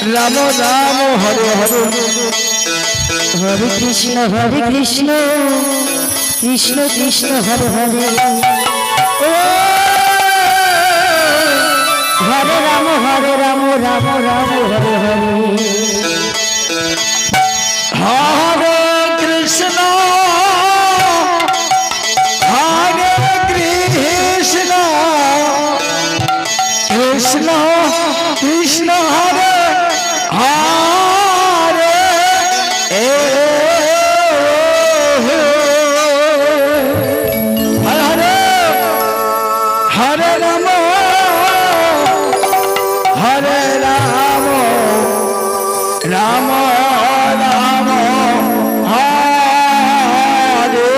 Ram Ram Hare Hare Hare Krishna Krishna Krishna Hare Hare Hare Ram Ram Ram Hare Hare Hare Krishna হরে Krishna Krishna Krishna Hare Hare Hare Hare Ram হরে Ram Ram Ram Hare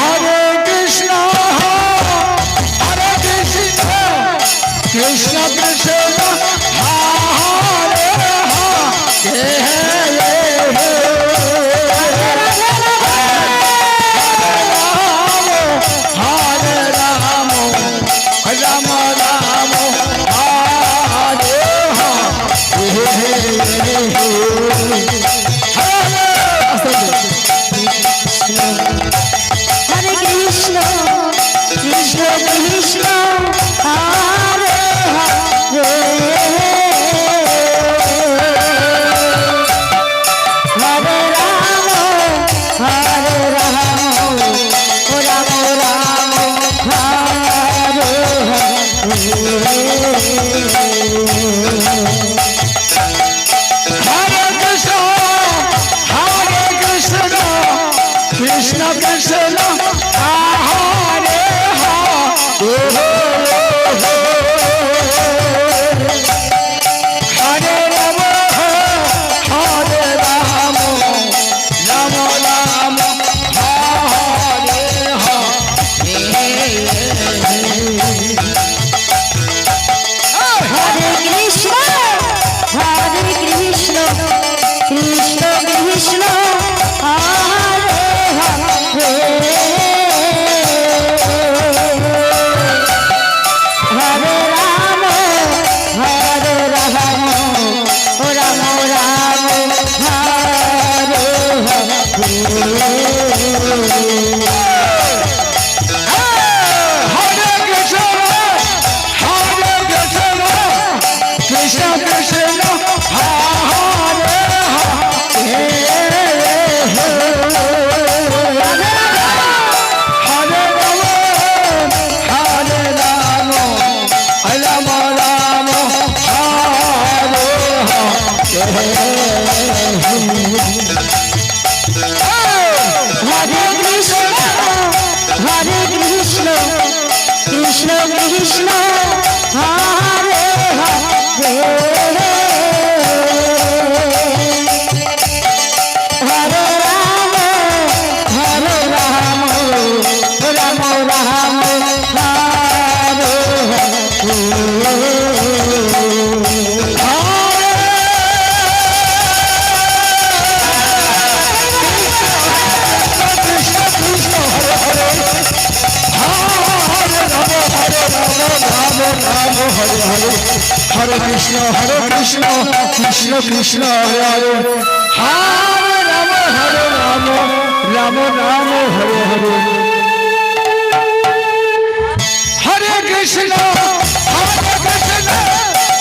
Hare Krishna Krishna Krishna Hare Hare Ram Ram Ram Hare Hare Krishna Krishna Krishna Hare Hare Hare Ram হরে Ram Ram Ram Hare Hare Krishna Krishna Krishna Hare Hare Ram Ram Ram Hare Hare Krishna Krishna Krishna Hare Hare Hare Ram Ram Ram Hare Hare Krishna Krishna Hare Hare Ram Ram Ram Hare Hare Krishna Krishna Krishna Hare Hare Hare Ram Ram Ram Hare Hare Krishna Krishna Krishna Hare Hare Hare Ram Ram Ram Hare Hare Hare Krishna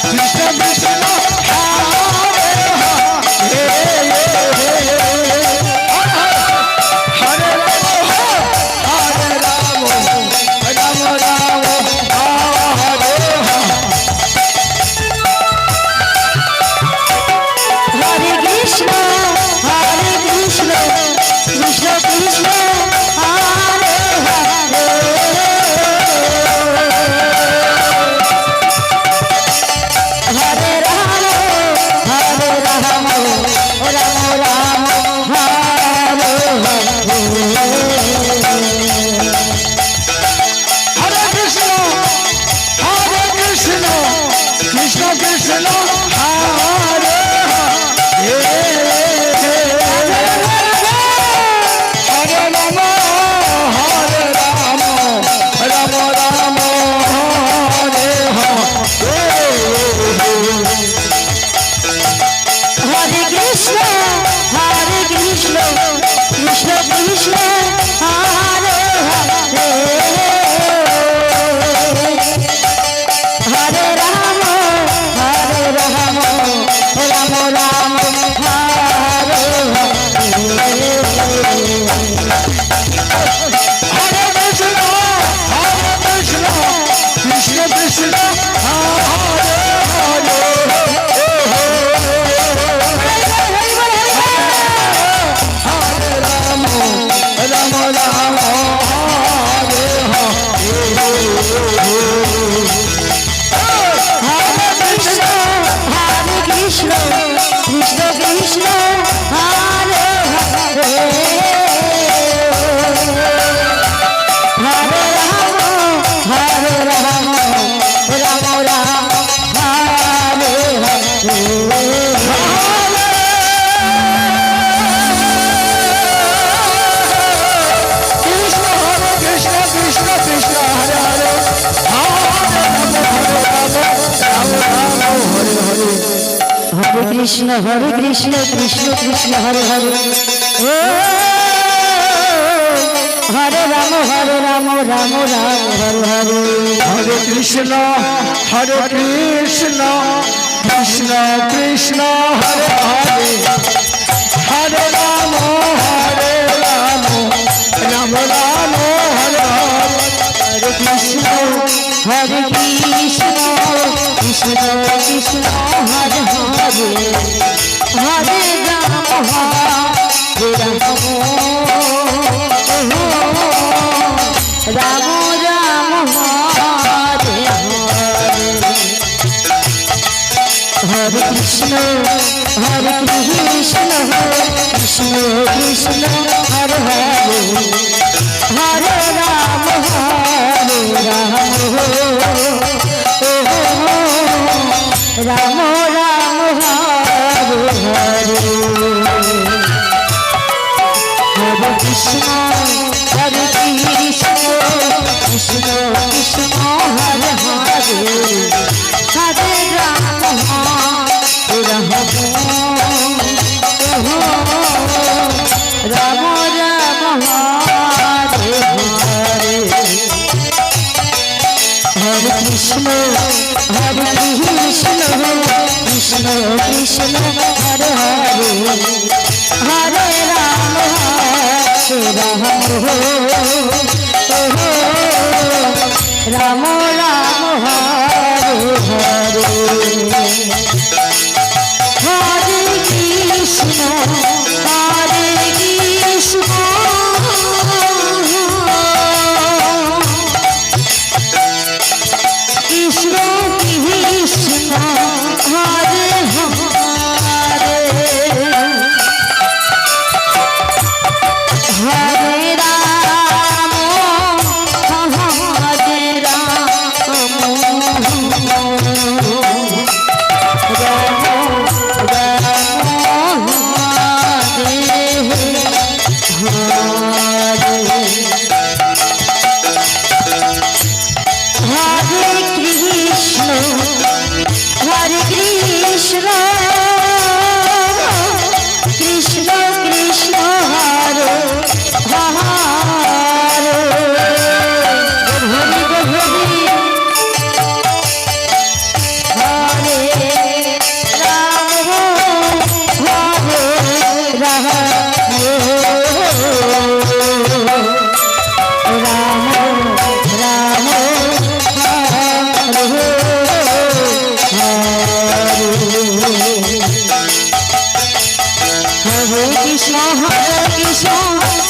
Krishna Krishna Hare Hare Ram Ram Ram Hare Hare Krishna Krishna Krishna Hare Hare Krishna Krishna Krishna Hare Hare ও হরে Ram Ram Ram Hare Hare Hare Krishna Krishna Krishna Hare Hare Hare Ram Ram Ram Hare Hare Hare Krishna Krishna Krishna Hare Hare Hare Ram Ram Ram Ram Hare Hare Hare Krishna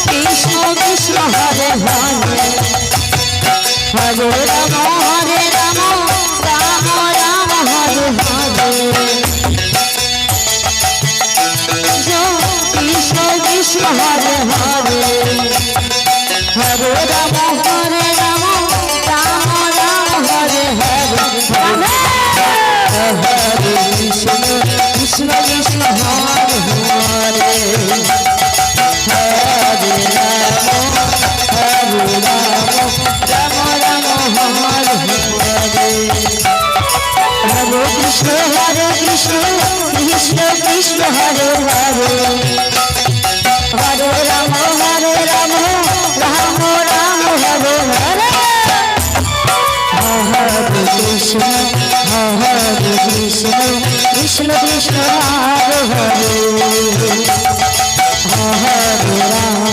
Krishna Krishna Hare Hare Hare Ram Ram Ram Ram Hare Hare Hare Krishna Krishna Krishna Hare Hare Hare Ram Ram Ram Ram Hare Hare Hare Krishna Krishna Krishna Hare Hare Hare Ram Ram Ram Ram Hare Hare Hare Krishna Krishna Krishna Hare Hare Hare Ram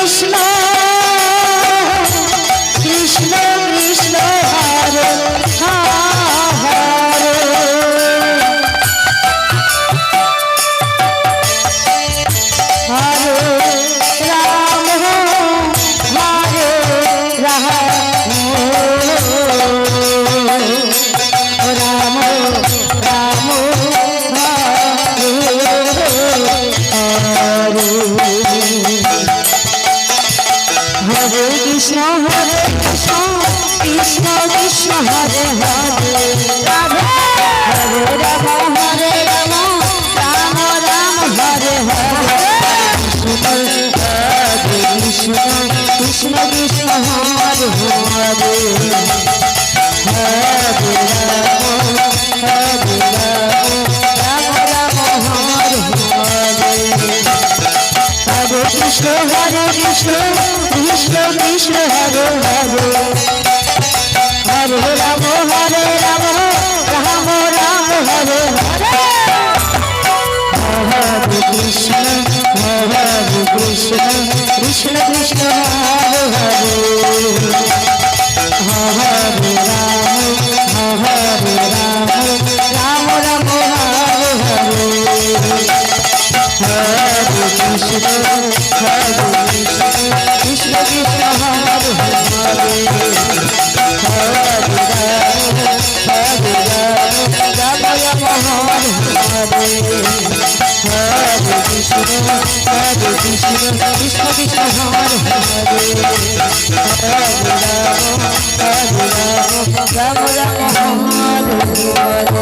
Krishna Krishna Krishna Hare Hare Hare Ram Ram Ram Hare Hare